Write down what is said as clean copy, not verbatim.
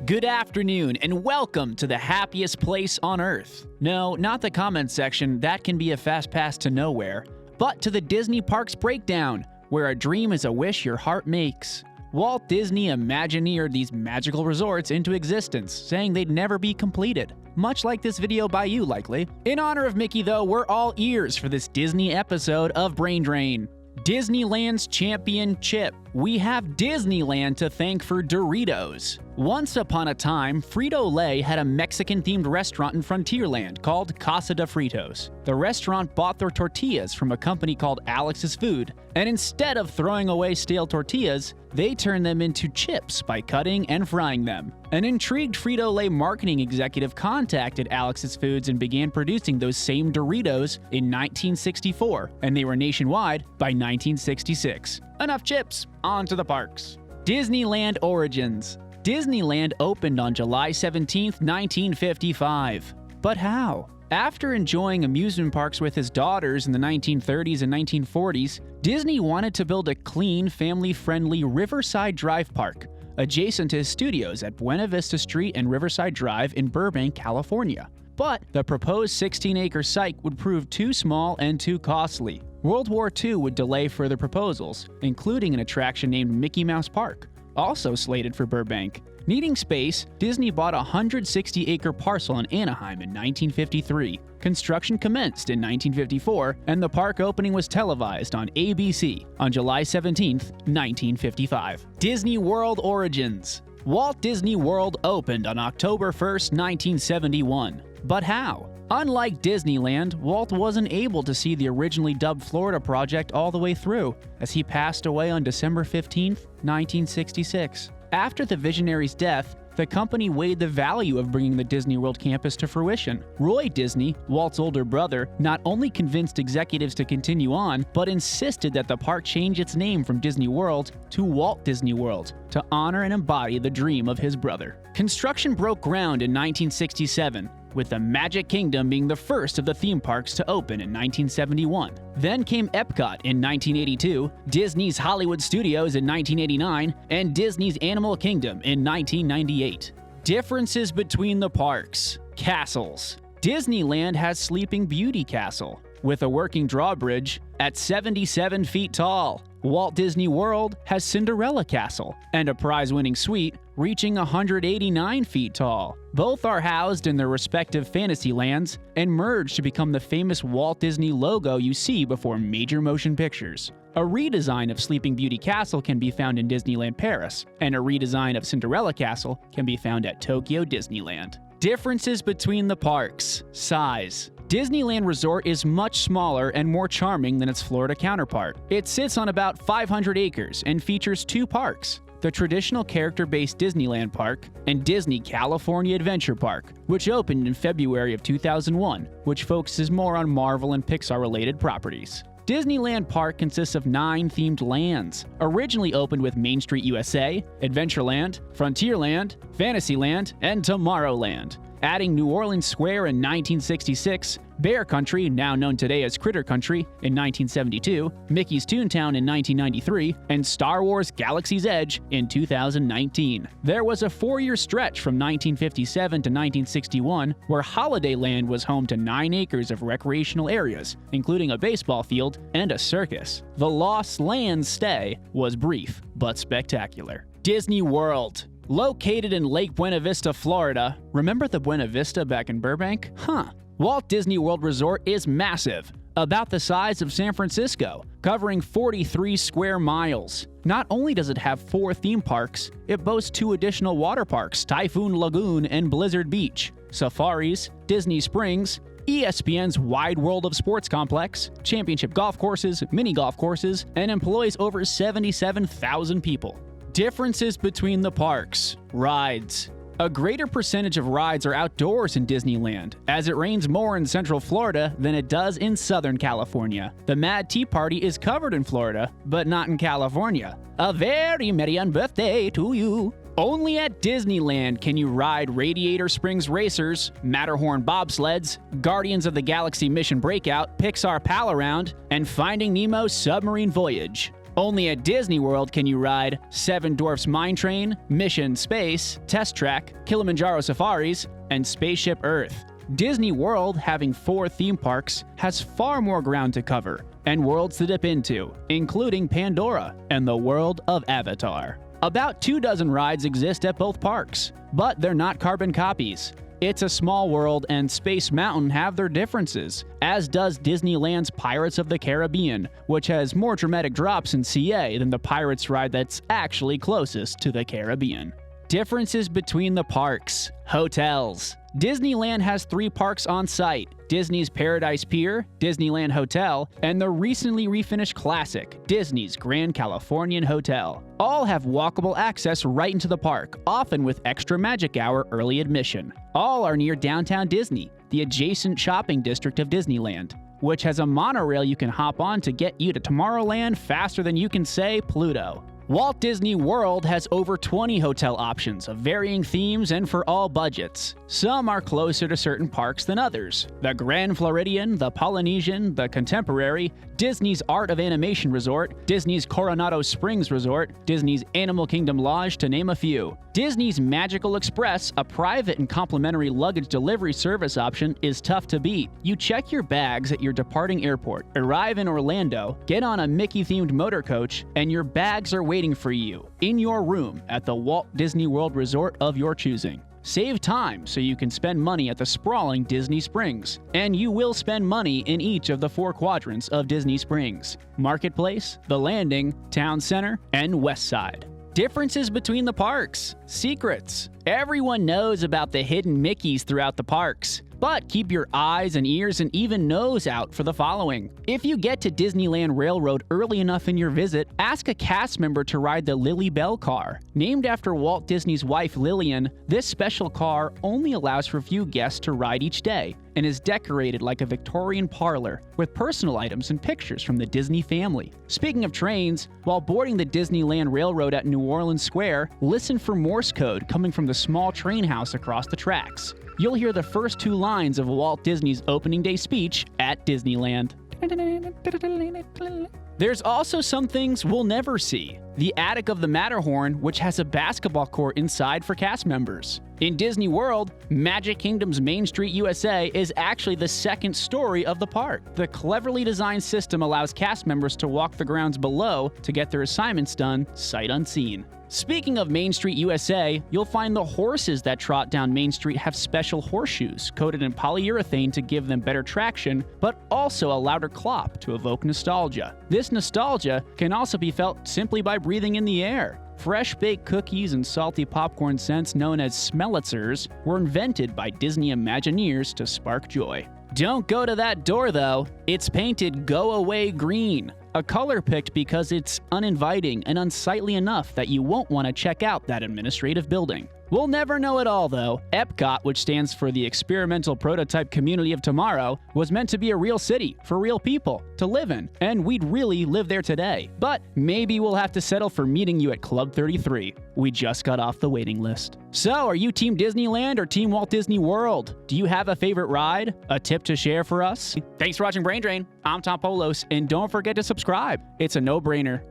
Good afternoon and welcome to the happiest place on earth. No, not the comments section, that can be a fast pass to nowhere, but to the Disney Parks Breakdown, where a dream is a wish your heart makes. Walt Disney imagineered these magical resorts into existence, saying they'd never be completed. Much like this video by you, likely. In honor of Mickey, though, we're all ears for this Disney episode of Brain Drain. Disneyland's championship. We have Disneyland to thank for Doritos. Once upon a time, Frito-Lay had a Mexican-themed restaurant in Frontierland called Casa de Fritos. The restaurant bought their tortillas from a company called Alex's Food, and instead of throwing away stale tortillas, they turned them into chips by cutting and frying them. An intrigued Frito-Lay marketing executive contacted Alex's Foods and began producing those same Doritos in 1964, and they were nationwide by 1966. Enough chips, on to the parks. Disneyland Origins. Disneyland opened on July 17, 1955. But how? After enjoying amusement parks with his daughters in the 1930s and 1940s, Disney wanted to build a clean, family-friendly Riverside Drive park, adjacent to his studios at Buena Vista Street and Riverside Drive in Burbank, California. But the proposed 16-acre site would prove too small and too costly. World War II would delay further proposals, including an attraction named Mickey Mouse Park, also slated for Burbank. Needing space, Disney bought a 160-acre parcel in Anaheim in 1953. Construction commenced in 1954, and the park opening was televised on ABC on July 17, 1955. Disney World Origins. Walt Disney World opened on October 1, 1971. But how? Unlike Disneyland, Walt wasn't able to see the originally dubbed Florida project all the way through, as he passed away on December 15, 1966. After the visionary's death, the company weighed the value of bringing the Disney World campus to fruition. Roy Disney, Walt's older brother, not only convinced executives to continue on, but insisted that the park change its name from Disney World to Walt Disney World to honor and embody the dream of his brother. Construction broke ground in 1967, with the Magic Kingdom being the first of the theme parks to open in 1971. Then came Epcot in 1982, Disney's Hollywood Studios in 1989, and Disney's Animal Kingdom in 1998. Differences between the parks. Castles. Disneyland has Sleeping Beauty Castle, with a working drawbridge at 77 feet tall. Walt Disney World has Cinderella Castle, and a prize-winning suite reaching 189 feet tall. Both are housed in their respective fantasy lands and merged to become the famous Walt Disney logo you see before major motion pictures. A redesign of Sleeping Beauty Castle can be found in Disneyland Paris, and a redesign of Cinderella Castle can be found at Tokyo Disneyland. Differences between the parks. Size. Disneyland Resort is much smaller and more charming than its Florida counterpart. It sits on about 500 acres and features two parks: the traditional character-based Disneyland Park and Disney California Adventure Park, which opened in February of 2001, which focuses more on Marvel and Pixar-related properties. Disneyland Park consists of 9 themed lands, originally opened with Main Street USA, Adventureland, Frontierland, Fantasyland, and Tomorrowland. Adding New Orleans Square in 1966, Bear Country, now known today as Critter Country, in 1972, Mickey's Toontown in 1993, and Star Wars Galaxy's Edge in 2019. There was a 4-year stretch from 1957 to 1961 where Holidayland was home to 9 acres of recreational areas, including a baseball field and a circus. The Lost Lands stay was brief, but spectacular. Disney World. Located in Lake Buena Vista, Florida. Remember the Buena Vista back in Burbank? Walt Disney World Resort is massive, about the size of San Francisco, covering 43 square miles. Not only does it have 4 theme parks, it boasts 2 additional water parks, Typhoon Lagoon and Blizzard Beach, safaris, Disney Springs, ESPN's Wide World of Sports Complex, championship golf courses, mini golf courses, and employs over 77,000 people. Differences between the parks. Rides. A greater percentage of rides are outdoors in Disneyland, as it rains more in Central Florida than it does in Southern California. The Mad Tea Party is covered in Florida, but not in California. A very merry birthday to you. Only at Disneyland can you ride Radiator Springs Racers, Matterhorn Bobsleds, Guardians of the Galaxy Mission Breakout, Pixar Pal Around, and Finding Nemo's Submarine Voyage. Only at Disney World can you ride Seven Dwarfs Mine Train, Mission Space, Test Track, Kilimanjaro Safaris, and Spaceship Earth. Disney World, having 4 theme parks, has far more ground to cover and worlds to dip into, including Pandora and the world of Avatar. About 24 rides exist at both parks, but they're not carbon copies. It's a Small World and Space Mountain have their differences, as does Disneyland's Pirates of the Caribbean, which has more dramatic drops in CA than the Pirates ride that's actually closest to the Caribbean. Differences between the parks. Hotels. Disneyland has 3 parks on site: Disney's Paradise Pier, Disneyland Hotel, and the recently refinished classic, Disney's Grand Californian Hotel. All have walkable access right into the park, often with extra magic hour early admission. All are near downtown Disney, the adjacent shopping district of Disneyland, which has a monorail you can hop on to get you to Tomorrowland faster than you can say Pluto. Walt Disney World has over 20 hotel options of varying themes and for all budgets. Some are closer to certain parks than others: the Grand Floridian, the Polynesian, the Contemporary, Disney's Art of Animation Resort, Disney's Coronado Springs Resort, Disney's Animal Kingdom Lodge, to name a few. Disney's Magical Express, a private and complimentary luggage delivery service option, is tough to beat. You check your bags at your departing airport, arrive in Orlando, get on a Mickey-themed motor coach, and your bags are waiting for you in your room at the Walt Disney World Resort of your choosing. Save time so you can spend money at the sprawling Disney Springs, and you will spend money in each of the 4 quadrants of Disney Springs: Marketplace, The Landing, Town Center, and West Side. Differences between the parks. Secrets. Everyone knows about the hidden Mickeys throughout the parks, but keep your eyes and ears and even nose out for the following. If you get to Disneyland Railroad early enough in your visit, ask a cast member to ride the Lily Bell car. Named after Walt Disney's wife Lillian, this special car only allows for few guests to ride each day and is decorated like a Victorian parlor with personal items and pictures from the Disney family. Speaking of trains, while boarding the Disneyland Railroad at New Orleans Square, listen for Morse code coming from the small train house across the tracks. You'll hear the first 2 lines of Walt Disney's opening day speech at Disneyland. There's also some things we'll never see. The attic of the Matterhorn, which has a basketball court inside for cast members. In Disney World, Magic Kingdom's Main Street USA is actually the 2nd story of the park. The cleverly designed system allows cast members to walk the grounds below to get their assignments done sight unseen. Speaking of Main Street USA, you'll find the horses that trot down Main Street have special horseshoes coated in polyurethane to give them better traction, but also a louder clop to evoke nostalgia. This nostalgia can also be felt simply by breathing in the air. Fresh baked cookies and salty popcorn scents known as Smellitzers were invented by Disney Imagineers to spark joy. Don't go to that door though. It's painted Go Away Green, a color picked because it's uninviting and unsightly enough that you won't want to check out that administrative building. We'll never know it all, though. Epcot, which stands for the Experimental Prototype Community of Tomorrow, was meant to be a real city for real people to live in, and we'd really live there today. But maybe we'll have to settle for meeting you at Club 33. We just got off the waiting list. So, are you Team Disneyland or Team Walt Disney World? Do you have a favorite ride? A tip to share for us? Thanks for watching Brain Drain. I'm Tom Polos, and don't forget to subscribe. It's a no-brainer.